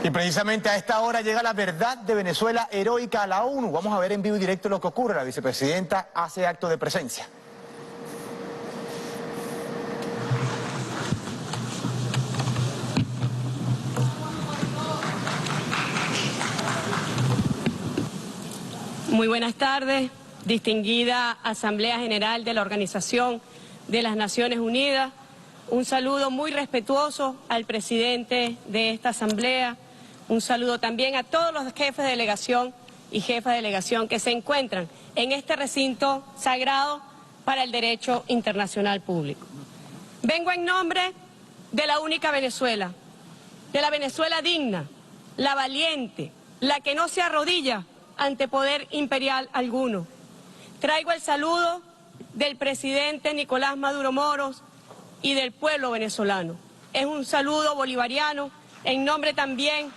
Y precisamente a esta hora llega la verdad de Venezuela heroica a la ONU. Vamos a ver en vivo y directo lo que ocurre. La vicepresidenta hace acto de presencia. Muy buenas tardes, distinguida Asamblea General de la Organización de las Naciones Unidas. Un saludo muy respetuoso al presidente de esta asamblea. Un saludo también a todos los jefes de delegación y jefas de delegación que se encuentran en este recinto sagrado para el derecho internacional público. Vengo en nombre de la única Venezuela, de la Venezuela digna, la valiente, la que no se arrodilla ante poder imperial alguno. Traigo el saludo del presidente Nicolás Maduro Moros y del pueblo venezolano. Es un saludo bolivariano en nombre también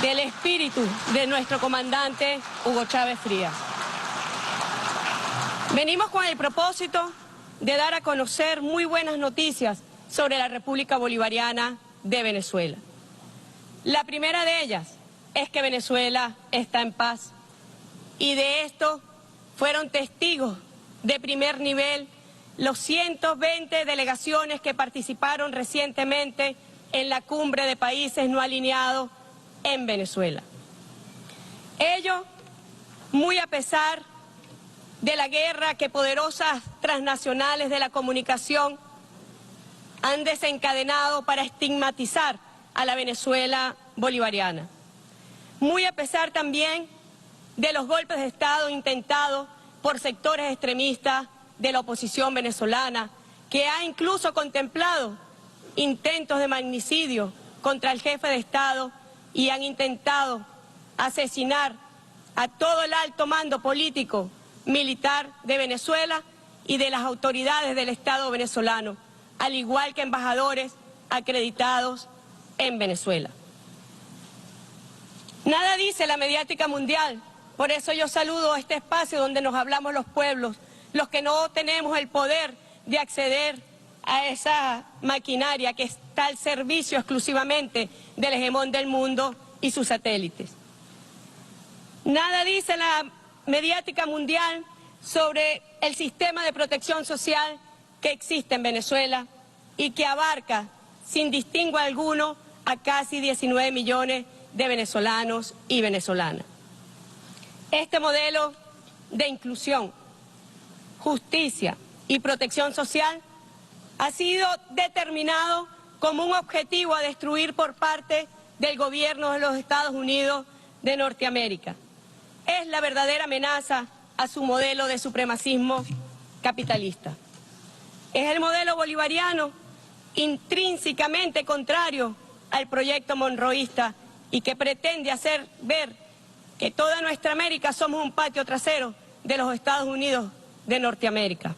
del espíritu de nuestro comandante Hugo Chávez Frías. Venimos con el propósito de dar a conocer muy buenas noticias sobre la República Bolivariana de Venezuela. La primera de ellas es que Venezuela está en paz, y de esto fueron testigos de primer nivel los 120 delegaciones que participaron recientemente en la cumbre de países no alineados en Venezuela. Ello muy a pesar de la guerra que poderosas transnacionales de la comunicación han desencadenado para estigmatizar a la Venezuela bolivariana. Muy a pesar también de los golpes de Estado intentados por sectores extremistas de la oposición venezolana, que ha incluso contemplado intentos de magnicidio contra el jefe de Estado y han intentado asesinar a todo el alto mando político, militar de Venezuela y de las autoridades del Estado venezolano, al igual que embajadores acreditados en Venezuela. Nada dice la mediática mundial, por eso yo saludo este espacio donde nos hablamos los pueblos, los que no tenemos el poder de acceder a esa maquinaria que está al servicio exclusivamente del hegemón del mundo y sus satélites. Nada dice la mediática mundial sobre el sistema de protección social que existe en Venezuela y que abarca, sin distingo alguno, a casi 19 millones de venezolanos y venezolanas. Este modelo de inclusión, justicia y protección social ha sido determinado como un objetivo a destruir por parte del gobierno de los Estados Unidos de Norteamérica. Es la verdadera amenaza a su modelo de supremacismo capitalista. Es el modelo bolivariano intrínsecamente contrario al proyecto monroísta y que pretende hacer ver que toda nuestra América somos un patio trasero de los Estados Unidos de Norteamérica.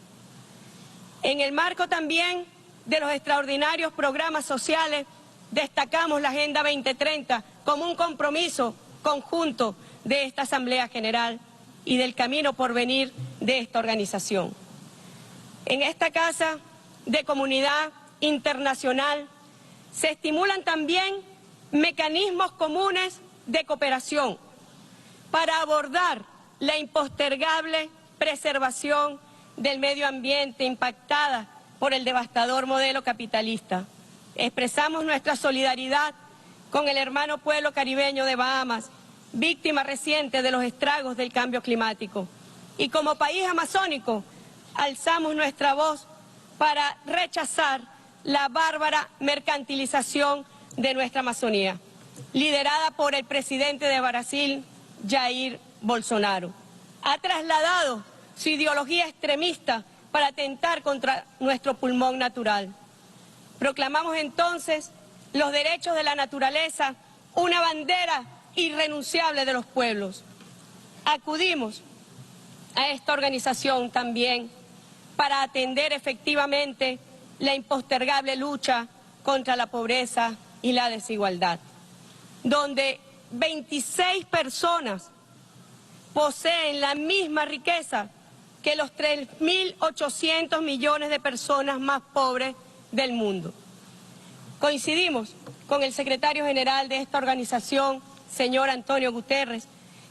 En el marco también de los extraordinarios programas sociales, destacamos la Agenda 2030 como un compromiso conjunto de esta Asamblea General y del camino por venir de esta organización. En esta Casa de Comunidad Internacional se estimulan también mecanismos comunes de cooperación para abordar la impostergable preservación del medio ambiente impactada por el devastador modelo capitalista. Expresamos nuestra solidaridad con el hermano pueblo caribeño de Bahamas, víctima reciente de los estragos del cambio climático. Y como país amazónico, alzamos nuestra voz para rechazar la bárbara mercantilización de nuestra Amazonía, liderada por el presidente de Brasil, Jair Bolsonaro. Ha trasladado su ideología extremista para atentar contra nuestro pulmón natural. Proclamamos entonces los derechos de la naturaleza, una bandera irrenunciable de los pueblos. Acudimos a esta organización también para atender efectivamente la impostergable lucha contra la pobreza y la desigualdad, donde 26 personas poseen la misma riqueza que los 3.800 millones de personas más pobres del mundo. Coincidimos con el secretario general de esta organización, señor Antonio Guterres,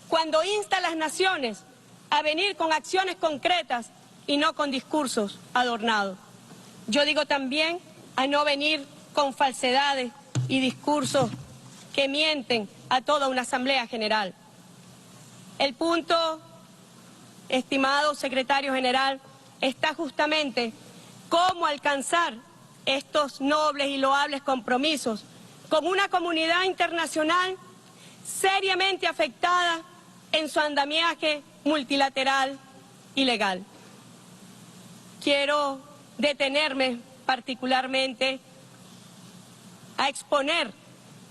cuando insta a las naciones a venir con acciones concretas y no con discursos adornados. Yo digo también a no venir con falsedades y discursos que mienten a toda una Asamblea General. El punto, estimado secretario general, está justamente cómo alcanzar estos nobles y loables compromisos con una comunidad internacional seriamente afectada en su andamiaje multilateral y legal. Quiero detenerme particularmente a exponer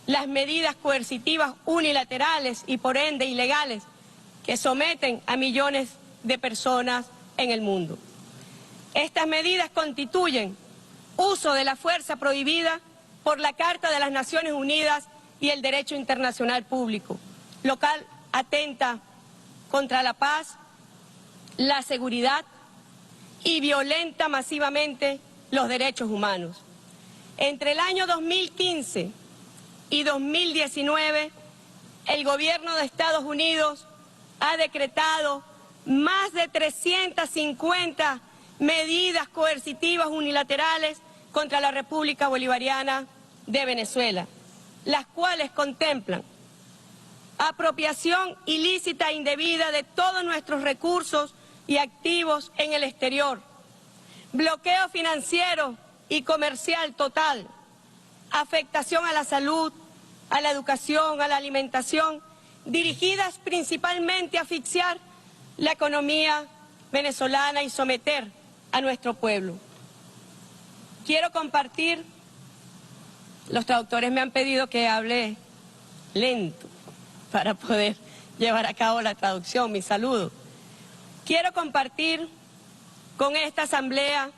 las medidas coercitivas unilaterales y por ende ilegales que someten a millones de personas en el mundo. Estas medidas constituyen uso de la fuerza prohibida por la Carta de las Naciones Unidas y el derecho internacional público, lo cual atenta contra la paz, la seguridad y violenta masivamente los derechos humanos. Entre el año 2015 y 2019, el gobierno de Estados Unidos ha decretado más de 350 medidas coercitivas unilaterales contra la República Bolivariana de Venezuela, las cuales contemplan apropiación ilícita e indebida de todos nuestros recursos y activos en el exterior, bloqueo financiero y comercial total, afectación a la salud, a la educación, a la alimentación, dirigidas principalmente a asfixiar la economía venezolana y someter a nuestro pueblo. Quiero compartir, los traductores me han pedido que hable lento para poder llevar a cabo la traducción, mi saludo. Quiero compartir con esta asamblea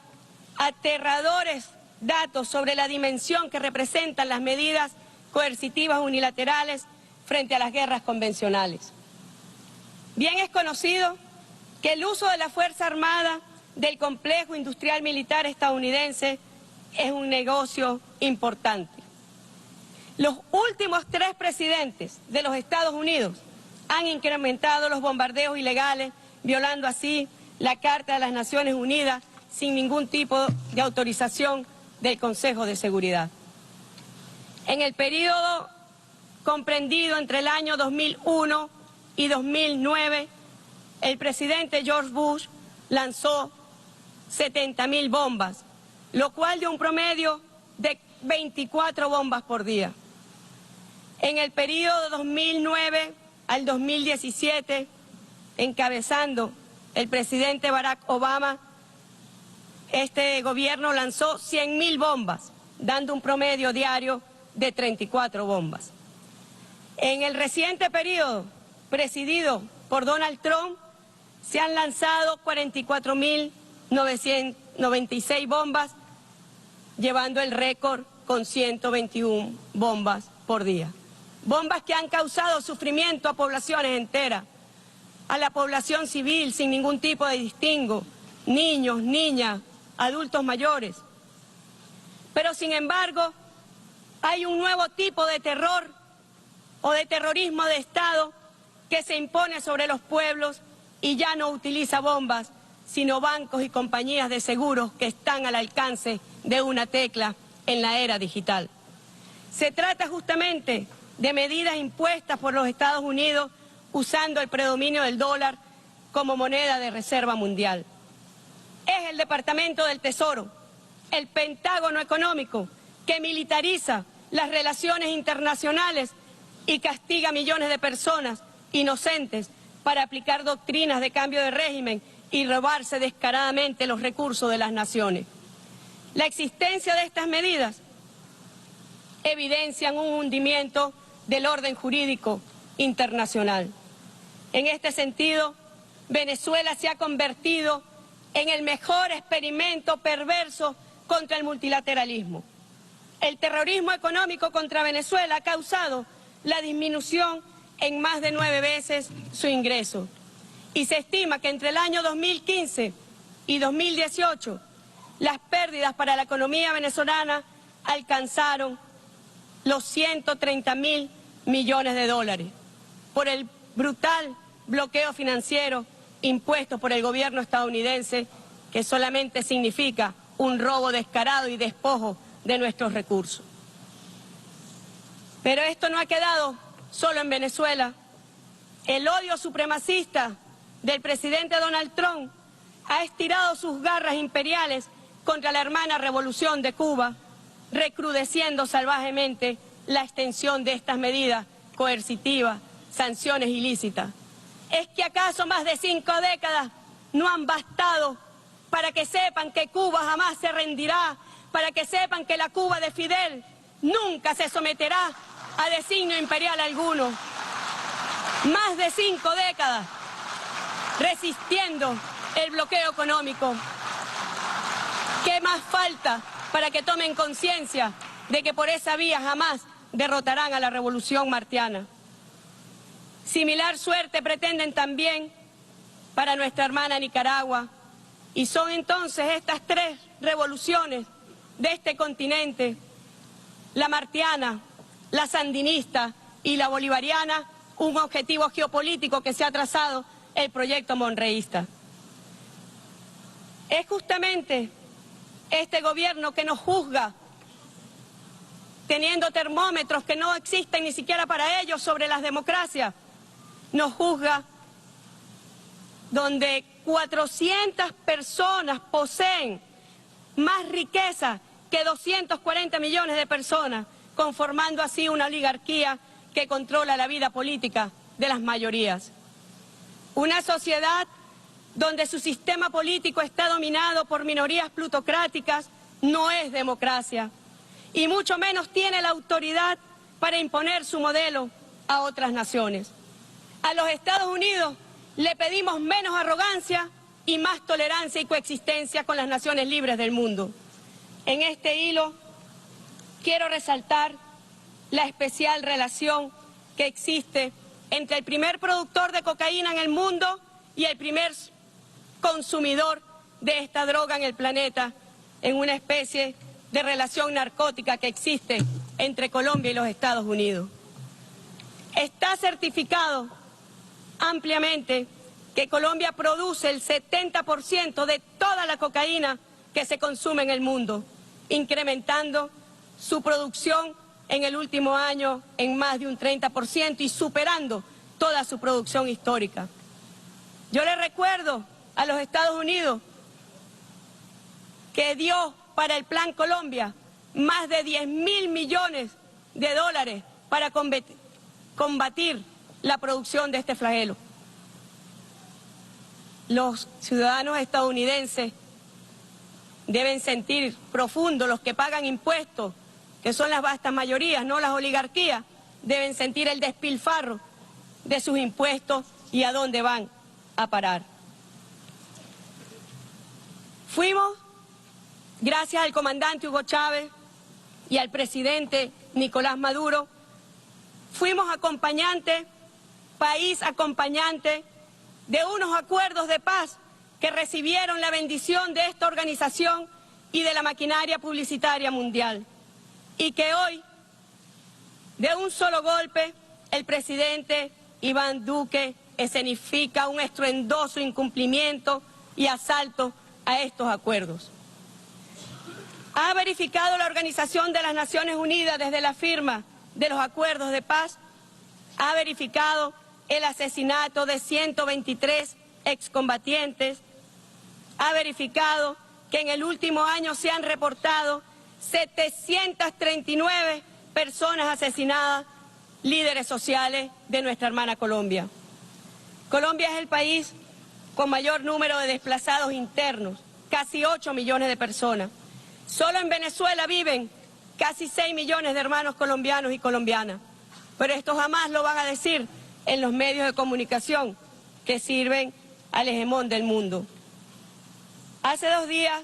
aterradores datos sobre la dimensión que representan las medidas coercitivas unilaterales frente a las guerras convencionales. Bien es conocido que el uso de la Fuerza Armada del complejo industrial militar estadounidense es un negocio importante. Los últimos 3 presidentes de los Estados Unidos han incrementado los bombardeos ilegales, violando así la Carta de las Naciones Unidas sin ningún tipo de autorización del Consejo de Seguridad. En el periodo comprendido entre el año 2001 y 2009, el presidente George Bush lanzó 70.000 bombas, lo cual dio un promedio de 24 bombas por día. En el periodo 2009 al 2017, encabezando el presidente Barack Obama, este gobierno lanzó 100.000 bombas, dando un promedio diario de 34 bombas. En el reciente periodo, presidido por Donald Trump, se han lanzado 44.996 bombas, llevando el récord con 121 bombas por día. Bombas que han causado sufrimiento a poblaciones enteras, a la población civil sin ningún tipo de distingo, niños, niñas, adultos mayores. Pero sin embargo, hay un nuevo tipo de terror o de terrorismo de Estado que se impone sobre los pueblos y ya no utiliza bombas, sino bancos y compañías de seguros que están al alcance de una tecla en la era digital. Se trata justamente de medidas impuestas por los Estados Unidos usando el predominio del dólar como moneda de reserva mundial. Es el Departamento del Tesoro, el Pentágono económico, que militariza las relaciones internacionales y castiga a millones de personas inocentes para aplicar doctrinas de cambio de régimen y robarse descaradamente los recursos de las naciones. La existencia de estas medidas evidencian un hundimiento del orden jurídico internacional. En este sentido, Venezuela se ha convertido en el mejor experimento perverso contra el multilateralismo. El terrorismo económico contra Venezuela ha causado la disminución en más de 9 veces su ingreso. Y se estima que entre el año 2015 y 2018 las pérdidas para la economía venezolana alcanzaron los 130.000 millones de dólares por el brutal bloqueo financiero impuesto por el gobierno estadounidense, que solamente significa un robo descarado y despojo de nuestros recursos. Pero esto no ha quedado solo en Venezuela. El odio supremacista del presidente Donald Trump ha estirado sus garras imperiales contra la hermana revolución de Cuba, recrudeciendo salvajemente la extensión de estas medidas coercitivas, sanciones ilícitas. ¿Es que acaso más de 5 décadas no han bastado para que sepan que Cuba jamás se rendirá, para que sepan que la Cuba de Fidel nunca se someterá a designio imperial alguno? Más de 5 décadas resistiendo el bloqueo económico. ¿Qué más falta para que tomen conciencia de que por esa vía jamás derrotarán a la revolución martiana? Similar suerte pretenden también para nuestra hermana Nicaragua, y son entonces estas 3 revoluciones de este continente, la martiana, la sandinista y la bolivariana, un objetivo geopolítico que se ha trazado el proyecto monreísta. Es justamente este gobierno que nos juzga, teniendo termómetros que no existen ni siquiera para ellos sobre las democracias, nos juzga donde 400 personas poseen más riqueza que 240 millones de personas, conformando así una oligarquía que controla la vida política de las mayorías. Una sociedad donde su sistema político está dominado por minorías plutocráticas no es democracia, y mucho menos tiene la autoridad para imponer su modelo a otras naciones. A los Estados Unidos le pedimos menos arrogancia y más tolerancia y coexistencia con las naciones libres del mundo. En este hilo quiero resaltar la especial relación que existe entre el primer productor de cocaína en el mundo y el primer consumidor de esta droga en el planeta, en una especie de relación narcótica que existe entre Colombia y los Estados Unidos. Está certificado ampliamente que Colombia produce el 70% de toda la cocaína que se consume en el mundo, incrementando su producción en el último año en más de un 30% y superando toda su producción histórica. Yo le recuerdo a los Estados Unidos que dio para el Plan Colombia más de 10.000 millones de dólares para combatir la producción de este flagelo. Los ciudadanos estadounidenses deben sentir profundo, los que pagan impuestos, que son las vastas mayorías, no las oligarquías, deben sentir el despilfarro de sus impuestos y a dónde van a parar. Fuimos, gracias al comandante Hugo Chávez y al presidente Nicolás Maduro, fuimos acompañantes, país acompañante de unos acuerdos de paz que recibieron la bendición de esta organización y de la maquinaria publicitaria mundial. Y que hoy, de un solo golpe, el presidente Iván Duque escenifica un estruendoso incumplimiento y asalto a estos acuerdos. ¿Ha verificado la Organización de las Naciones Unidas desde la firma de los acuerdos de paz? ¿Ha verificado el asesinato de 123 excombatientes? ¿Ha verificado que en el último año se han reportado 739 personas asesinadas, líderes sociales de nuestra hermana Colombia? Colombia es el país con mayor número de desplazados internos, casi 8 millones de personas. Solo en Venezuela viven casi 6 millones de hermanos colombianos y colombianas, pero esto jamás lo van a decir en los medios de comunicación que sirven al hegemón del mundo. Hace 2 días,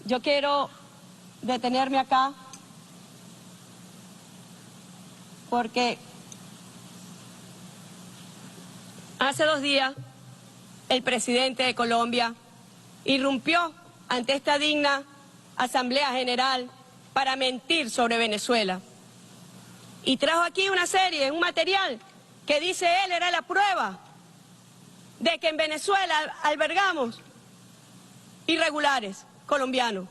yo quiero detenerme acá, porque hace 2 días el presidente de Colombia irrumpió ante esta digna Asamblea General para mentir sobre Venezuela. Y trajo aquí una serie, un material que dice él era la prueba de que en Venezuela albergamos irregulares colombianos.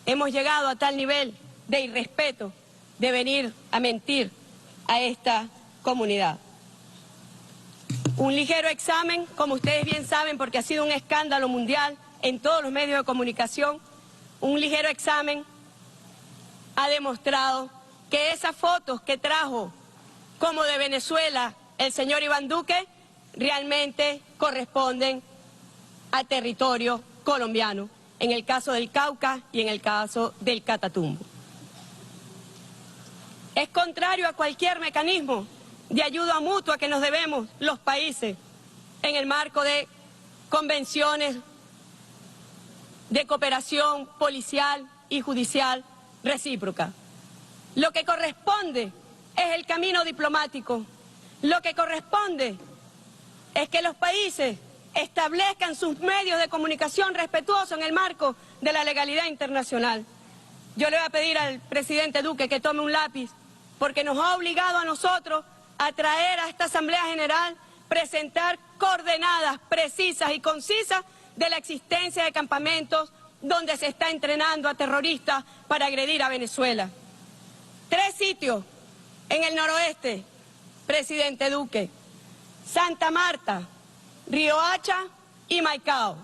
Hemos llegado a tal nivel de irrespeto de venir a mentir a esta comunidad. Un ligero examen, como ustedes bien saben, porque ha sido un escándalo mundial en todos los medios de comunicación, un ligero examen ha demostrado que esas fotos que trajo como de Venezuela el señor Iván Duque realmente corresponden a territorio colombiano, en el caso del Cauca y en el caso del Catatumbo. Es contrario a cualquier mecanismo de ayuda mutua que nos debemos los países en el marco de convenciones de cooperación policial y judicial recíproca. Lo que corresponde es el camino diplomático. Lo que corresponde es que los países establezcan sus medios de comunicación respetuosos en el marco de la legalidad internacional. Yo le voy a pedir al presidente Duque que tome un lápiz, porque nos ha obligado a nosotros a traer a esta Asamblea General, presentar coordenadas precisas y concisas de la existencia de campamentos donde se está entrenando a terroristas para agredir a Venezuela. 3 sitios en el noroeste, presidente Duque: Santa Marta, Riohacha y Maicao.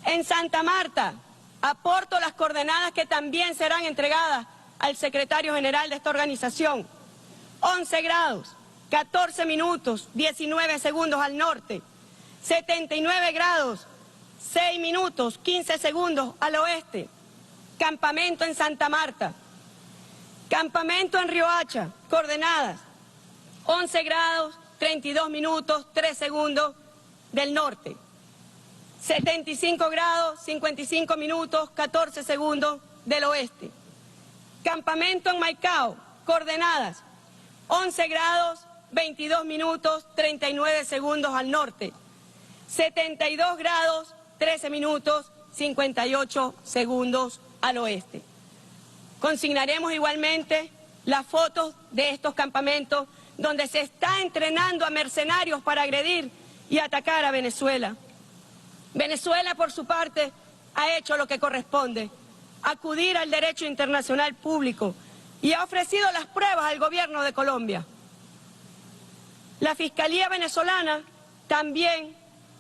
En Santa Marta aporto las coordenadas que también serán entregadas al secretario general de esta organización. 11 grados, 14 minutos, 19 segundos al norte. 79 grados, 6 minutos, 15 segundos al oeste. Campamento en Santa Marta. Campamento en Riohacha, coordenadas 11 grados, 32 minutos, 3 segundos del norte. 75 grados, 55 minutos, 14 segundos del oeste. Campamento en Maicao, coordenadas 11 grados, 22 minutos, 39 segundos al norte. 72 grados, 13 minutos, 58 segundos al oeste. Consignaremos igualmente las fotos de estos campamentos donde se está entrenando a mercenarios para agredir y atacar a Venezuela. Venezuela, por su parte, ha hecho lo que corresponde: acudir al derecho internacional público, y ha ofrecido las pruebas al gobierno de Colombia. La Fiscalía venezolana también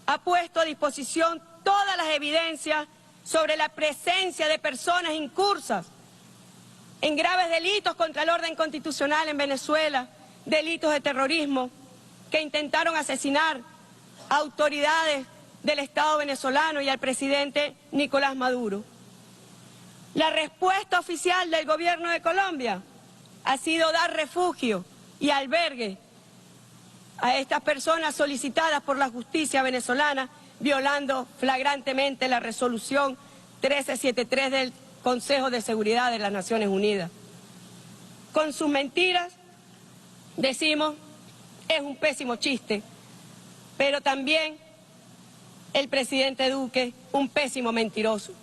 ha puesto a disposición todas las evidencias sobre la presencia de personas incursas en graves delitos contra el orden constitucional en Venezuela, delitos de terrorismo, que intentaron asesinar a autoridades del Estado venezolano y al presidente Nicolás Maduro. La respuesta oficial del gobierno de Colombia ha sido dar refugio y albergue a estas personas solicitadas por la justicia venezolana, violando flagrantemente la resolución 1373 del Consejo de Seguridad de las Naciones Unidas. Con sus mentiras, decimos, es un pésimo chiste, pero también el presidente Duque, un pésimo mentiroso.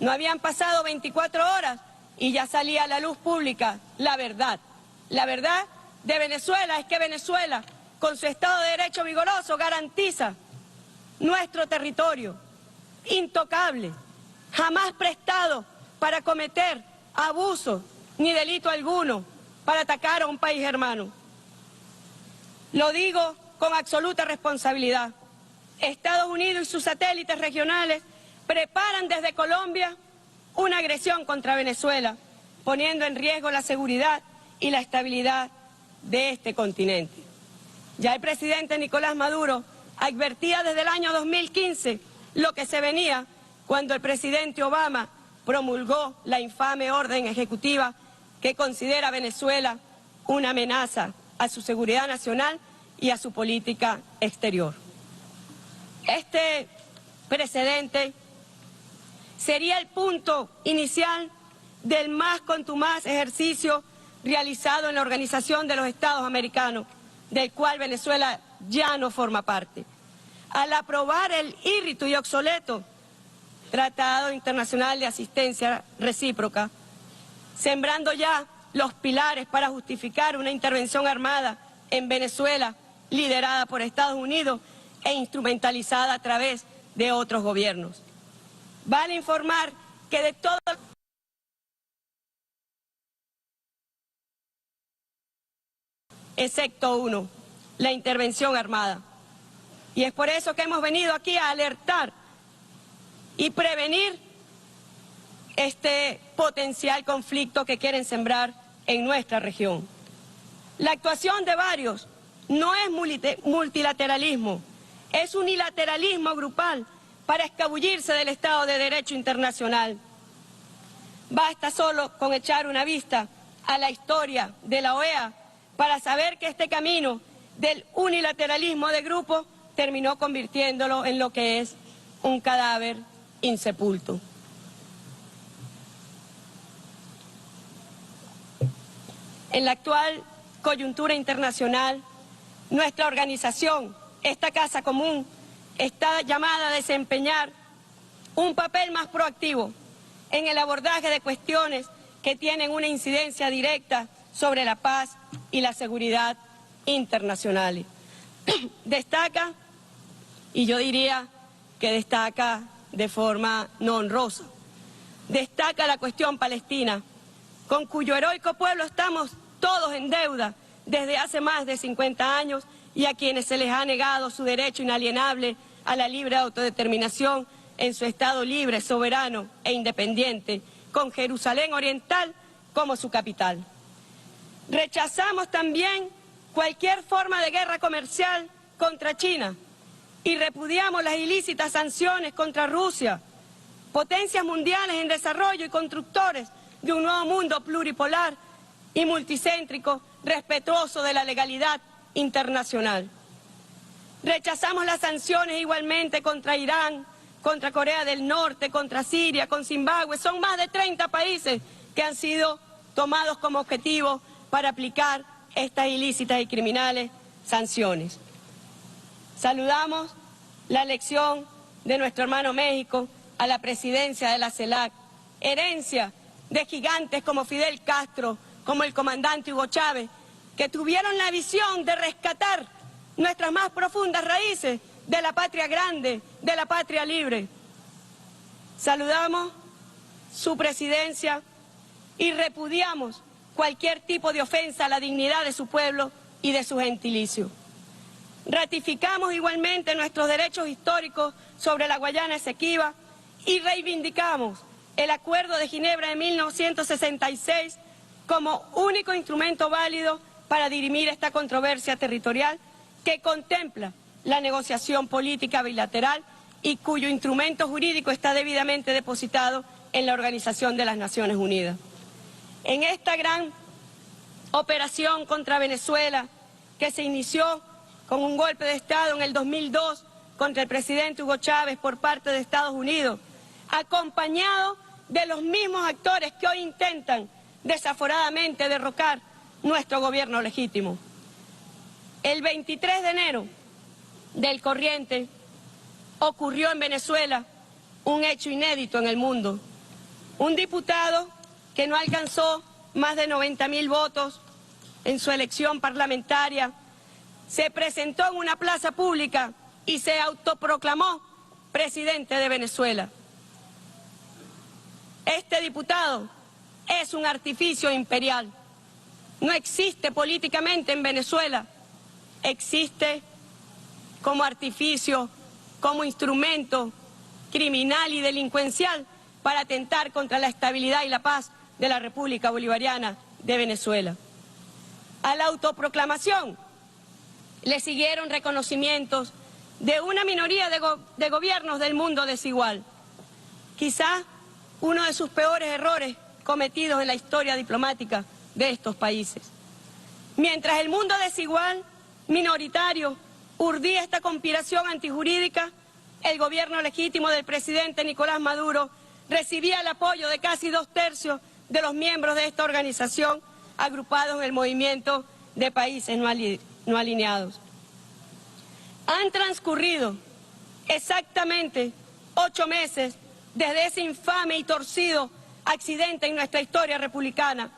No habían pasado 24 horas y ya salía a la luz pública la verdad. La verdad de Venezuela es que Venezuela, con su Estado de Derecho vigoroso, garantiza nuestro territorio intocable, jamás prestado para cometer abuso ni delito alguno para atacar a un país hermano. Lo digo con absoluta responsabilidad. Estados Unidos y sus satélites regionales preparan desde Colombia una agresión contra Venezuela, poniendo en riesgo la seguridad y la estabilidad de este continente. Ya el presidente Nicolás Maduro advertía desde el año 2015 lo que se venía cuando el presidente Obama promulgó la infame orden ejecutiva que considera a Venezuela una amenaza a su seguridad nacional y a su política exterior. Este precedente sería el punto inicial del más contumaz ejercicio realizado en la Organización de los Estados Americanos, del cual Venezuela ya no forma parte, al aprobar el írrito y obsoleto Tratado Internacional de Asistencia Recíproca, sembrando ya los pilares para justificar una intervención armada en Venezuela liderada por Estados Unidos e instrumentalizada a través de otros gobiernos. Vale informar que de todo, excepto uno, la intervención armada. Y es por eso que hemos venido aquí a alertar y prevenir este potencial conflicto que quieren sembrar en nuestra región. La actuación de varios no es multilateralismo, es unilateralismo grupal para escabullirse del Estado de Derecho internacional. Basta solo con echar una vista a la historia de la OEA para saber que este camino del unilateralismo de grupo terminó convirtiéndolo en lo que es un cadáver insepulto. En la actual coyuntura internacional, nuestra organización, esta Casa Común, está llamada a desempeñar un papel más proactivo en el abordaje de cuestiones que tienen una incidencia directa sobre la paz y la seguridad internacionales. Destaca, y yo diría que destaca de forma no honrosa, destaca la cuestión palestina, con cuyo heroico pueblo estamos todos en deuda desde hace más de 50 años y a quienes se les ha negado su derecho inalienable a la libre autodeterminación en su Estado libre, soberano e independiente, con Jerusalén Oriental como su capital. Rechazamos también cualquier forma de guerra comercial contra China y repudiamos las ilícitas sanciones contra Rusia, potencias mundiales en desarrollo y constructores de un nuevo mundo pluripolar y multicéntrico, respetuoso de la legalidad internacional. Rechazamos las sanciones igualmente contra Irán, contra Corea del Norte, contra Siria, con Zimbabue. Son más de 30 países que han sido tomados como objetivo para aplicar estas ilícitas y criminales sanciones. Saludamos la elección de nuestro hermano México a la presidencia de la CELAC, herencia de gigantes como Fidel Castro, como el comandante Hugo Chávez, que tuvieron la visión de rescatar nuestras más profundas raíces de la patria grande, de la patria libre. Saludamos su presidencia y repudiamos cualquier tipo de ofensa a la dignidad de su pueblo y de su gentilicio. Ratificamos igualmente nuestros derechos históricos sobre la Guayana Esequiba y reivindicamos el Acuerdo de Ginebra de 1966 como único instrumento válido para dirimir esta controversia territorial que contempla la negociación política bilateral y cuyo instrumento jurídico está debidamente depositado en la Organización de las Naciones Unidas. En esta gran operación contra Venezuela, que se inició con un golpe de Estado en el 2002 contra el presidente Hugo Chávez por parte de Estados Unidos, acompañado de los mismos actores que hoy intentan desaforadamente derrocar nuestro gobierno legítimo. El 23 de enero del corriente ocurrió en Venezuela un hecho inédito en el mundo. Un diputado que no alcanzó más de 90.000 votos en su elección parlamentaria se presentó en una plaza pública y se autoproclamó presidente de Venezuela. Este diputado es un artificio imperial. No existe políticamente en Venezuela, existe como artificio, como instrumento criminal y delincuencial para atentar contra la estabilidad y la paz de la República Bolivariana de Venezuela. A la autoproclamación le siguieron reconocimientos de una minoría de gobiernos del mundo desigual. Quizá uno de sus peores errores cometidos en la historia diplomática de estos países. Mientras el mundo desigual, minoritario, urdía esta conspiración antijurídica, el gobierno legítimo del presidente Nicolás Maduro recibía el apoyo de casi 2/3 de los miembros de esta organización agrupados en el movimiento de países no alineados. Han transcurrido exactamente 8 meses desde ese infame y torcido accidente en nuestra historia republicana.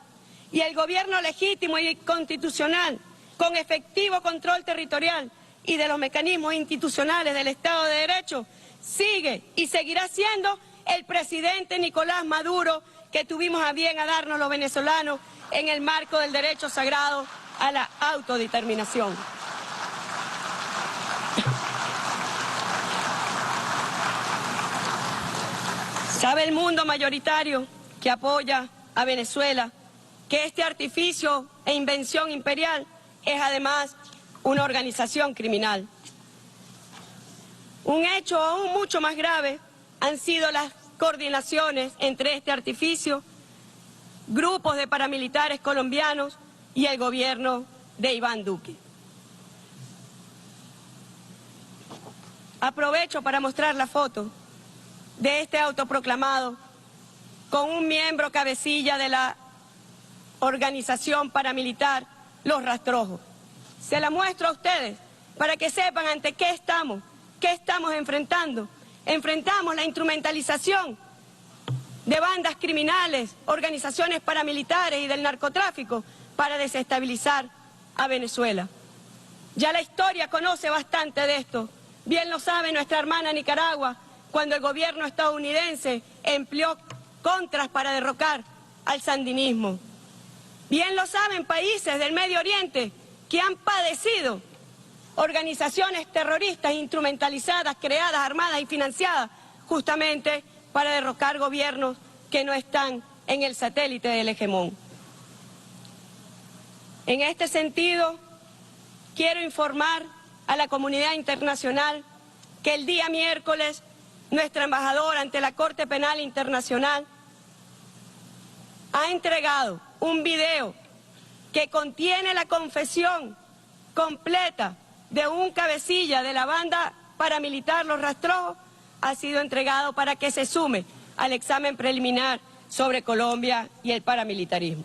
Y el gobierno legítimo y constitucional, con efectivo control territorial y de los mecanismos institucionales del Estado de Derecho, sigue y seguirá siendo el presidente Nicolás Maduro, que tuvimos a bien a darnos los venezolanos en el marco del derecho sagrado a la autodeterminación. Sabe el mundo mayoritario que apoya a Venezuela que este artificio e invención imperial es además una organización criminal. Un hecho aún mucho más grave han sido las coordinaciones entre este artificio, grupos de paramilitares colombianos y el gobierno de Iván Duque. Aprovecho para mostrar la foto de este autoproclamado con un miembro cabecilla de la organización paramilitar Los Rastrojos. Se la muestro a ustedes para que sepan ante qué estamos enfrentando. Enfrentamos la instrumentalización de bandas criminales, organizaciones paramilitares y del narcotráfico para desestabilizar a Venezuela. Ya la historia conoce bastante de esto. Bien lo sabe nuestra hermana Nicaragua, cuando el gobierno estadounidense empleó contras para derrocar al sandinismo. Bien lo saben países del Medio Oriente que han padecido organizaciones terroristas instrumentalizadas, creadas, armadas y financiadas justamente para derrocar gobiernos que no están en el satélite del hegemón. En este sentido, quiero informar a la comunidad internacional que el día miércoles nuestra embajadora ante la Corte Penal Internacional ha entregado un video que contiene la confesión completa de un cabecilla de la banda paramilitar Los Rastrojos. Ha sido entregado para que se sume al examen preliminar sobre Colombia y el paramilitarismo.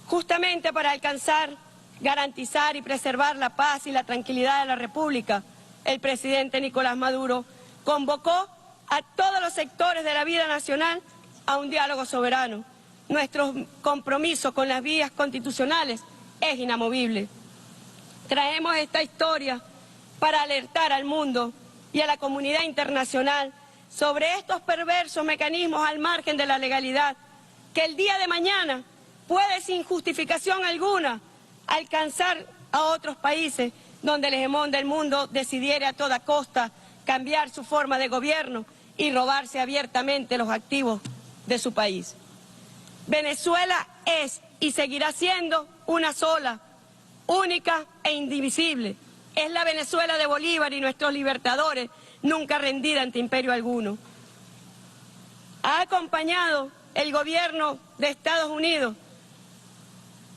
Justamente para alcanzar, garantizar y preservar la paz y la tranquilidad de la República, el presidente Nicolás Maduro convocó a todos los sectores de la vida nacional a un diálogo soberano. Nuestro compromiso con las vías constitucionales es inamovible. Traemos esta historia para alertar al mundo y a la comunidad internacional sobre estos perversos mecanismos al margen de la legalidad, que el día de mañana puede sin justificación alguna alcanzar a otros países donde el hegemón del mundo decidiera a toda costa cambiar su forma de gobierno y robarse abiertamente los activos de su país. Venezuela es y seguirá siendo una sola, única e indivisible. Es la Venezuela de Bolívar y nuestros libertadores, nunca rendida ante imperio alguno. Ha acompañado el gobierno de Estados Unidos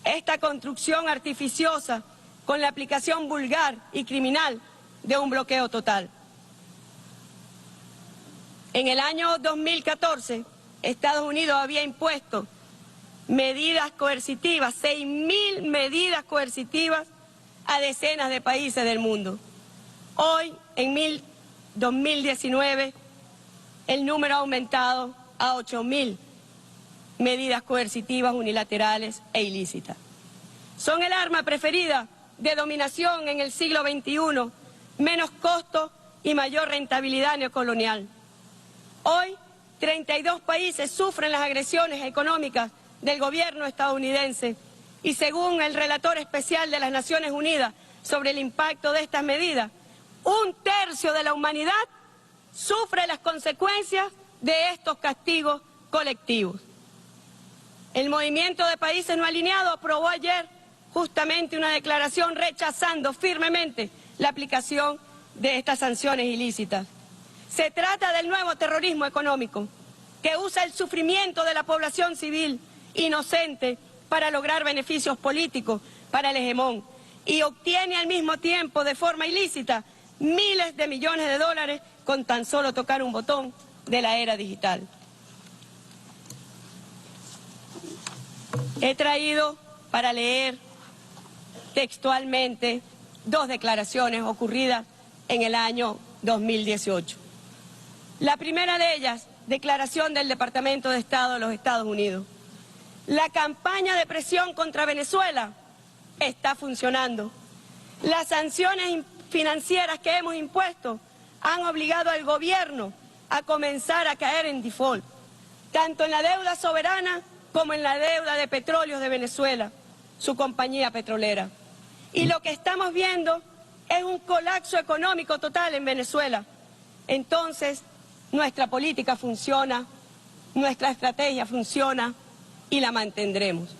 esta construcción artificiosa con la aplicación vulgar y criminal de un bloqueo total. En el año 2014, Estados Unidos había impuesto medidas coercitivas, 6.000 medidas coercitivas a decenas de países del mundo. Hoy, en 2019, el número ha aumentado a 8.000 medidas coercitivas unilaterales e ilícitas. Son el arma preferida de dominación en el siglo XXI, menos costo y mayor rentabilidad neocolonial. Hoy, 32 países sufren las agresiones económicas del gobierno estadounidense y según el relator especial de las Naciones Unidas sobre el impacto de estas medidas, 1/3 de la humanidad sufre las consecuencias de estos castigos colectivos. El Movimiento de Países No Alineados aprobó ayer justamente una declaración rechazando firmemente la aplicación de estas sanciones ilícitas. Se trata del nuevo terrorismo económico que usa el sufrimiento de la población civil inocente para lograr beneficios políticos para el hegemón y obtiene al mismo tiempo de forma ilícita miles de millones de dólares con tan solo tocar un botón de la era digital. He traído para leer textualmente 2 declaraciones ocurridas en el año 2018. La primera de ellas declaración del Departamento de Estado de los Estados Unidos. La campaña de presión contra Venezuela está funcionando. Las sanciones financieras que hemos impuesto han obligado al gobierno a comenzar a caer en default, tanto en la deuda soberana como en la deuda de Petróleos de Venezuela, su compañía petrolera. Y lo que estamos viendo es un colapso económico total en Venezuela. Entonces, nuestra política funciona, nuestra estrategia funciona y la mantendremos.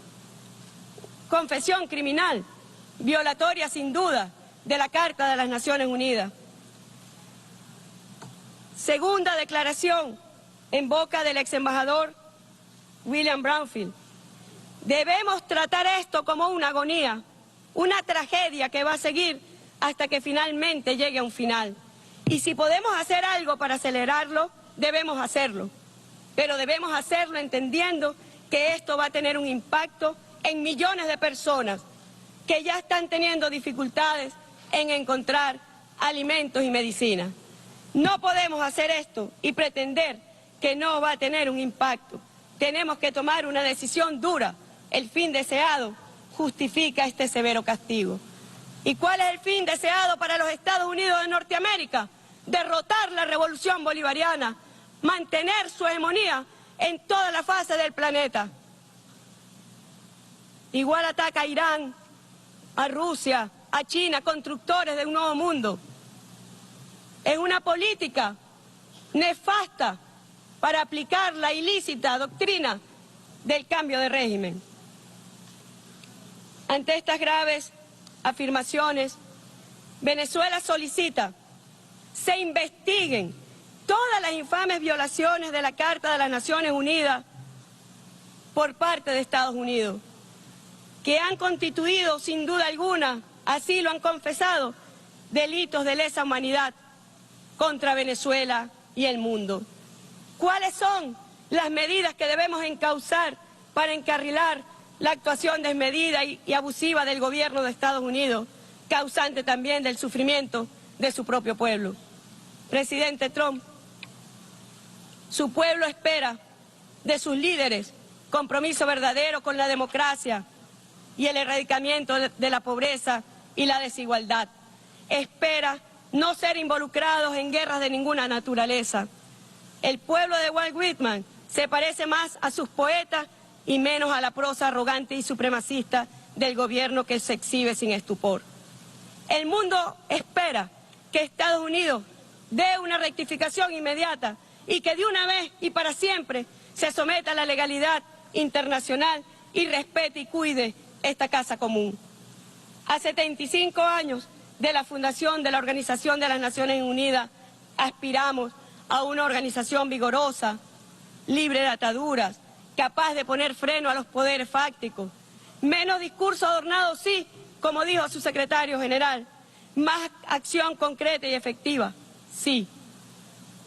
Confesión criminal, violatoria sin duda de la Carta de las Naciones Unidas. Segunda declaración en boca del ex embajador William Brownfield. Debemos tratar esto como una agonía, una tragedia que va a seguir hasta que finalmente llegue a un final. Y si podemos hacer algo para acelerarlo, debemos hacerlo. Pero debemos hacerlo entendiendo que esto va a tener un impacto en millones de personas que ya están teniendo dificultades en encontrar alimentos y medicinas. No podemos hacer esto y pretender que no va a tener un impacto. Tenemos que tomar una decisión dura. El fin deseado justifica este severo castigo. ¿Y cuál es el fin deseado para los Estados Unidos de Norteamérica? Derrotar la revolución bolivariana, mantener su hegemonía en toda la fase del planeta. Igual ataca a Irán, a Rusia, a China, constructores de un nuevo mundo. Es una política nefasta para aplicar la ilícita doctrina del cambio de régimen. Ante estas graves afirmaciones, Venezuela solicita se investiguen todas las infames violaciones de la Carta de las Naciones Unidas por parte de Estados Unidos, que han constituido sin duda alguna, así lo han confesado, delitos de lesa humanidad contra Venezuela y el mundo. ¿Cuáles son las medidas que debemos encauzar para encarrilar la actuación desmedida y abusiva del gobierno de Estados Unidos, causante también del sufrimiento de su propio pueblo? Presidente Trump, su pueblo espera de sus líderes compromiso verdadero con la democracia y el erradicamiento de la pobreza y la desigualdad. Espera no ser involucrados en guerras de ninguna naturaleza. El pueblo de Walt Whitman se parece más a sus poetas y menos a la prosa arrogante y supremacista del gobierno que se exhibe sin estupor. El mundo espera que Estados Unidos dé una rectificación inmediata y que de una vez y para siempre se someta a la legalidad internacional y respete y cuide esta casa común. A 75 años de la fundación de la Organización de las Naciones Unidas, aspiramos a una organización vigorosa, libre de ataduras, capaz de poner freno a los poderes fácticos. Menos discurso adornado, sí, como dijo su secretario general, más acción concreta y efectiva, sí.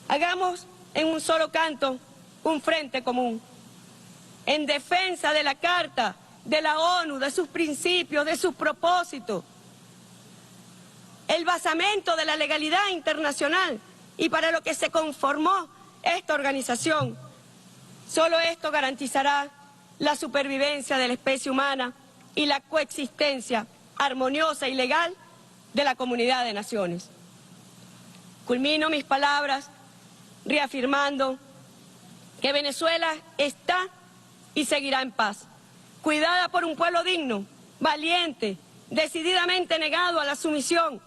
Hagamos en un solo canto un frente común, en defensa de la Carta, de la ONU, de sus principios, de sus propósitos, el basamento de la legalidad internacional y para lo que se conformó esta organización. Solo esto garantizará la supervivencia de la especie humana y la coexistencia armoniosa y legal de la comunidad de naciones. Culmino mis palabras reafirmando que Venezuela está y seguirá en paz, cuidada por un pueblo digno, valiente, decididamente negado a la sumisión.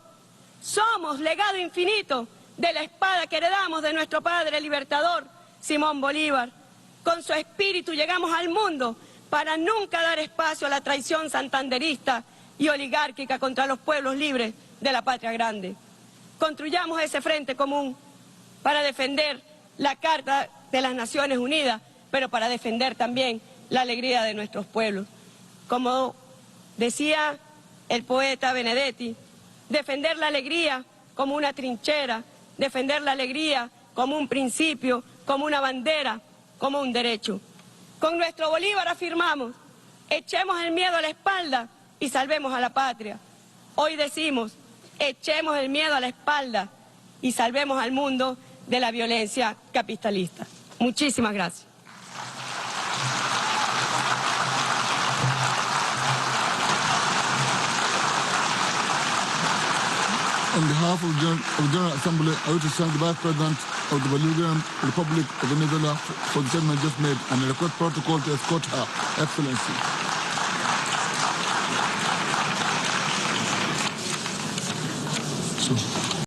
Somos legado infinito de la espada que heredamos de nuestro padre libertador, Simón Bolívar. Con su espíritu llegamos al mundo para nunca dar espacio a la traición santanderista y oligárquica contra los pueblos libres de la patria grande. Construyamos ese frente común para defender la Carta de las Naciones Unidas, pero para defender también la alegría de nuestros pueblos. Como decía el poeta Benedetti, defender la alegría como una trinchera, defender la alegría como un principio, como una bandera, como un derecho. Con nuestro Bolívar afirmamos, echemos el miedo a la espalda y salvemos a la patria. Hoy decimos, echemos el miedo a la espalda y salvemos al mundo de la violencia capitalista. Muchísimas gracias. On behalf of the General Assembly, I wish to thank the Vice President of the Bolivarian Republic of Venezuela for the statement just made and request protocol to escort her Excellency. So.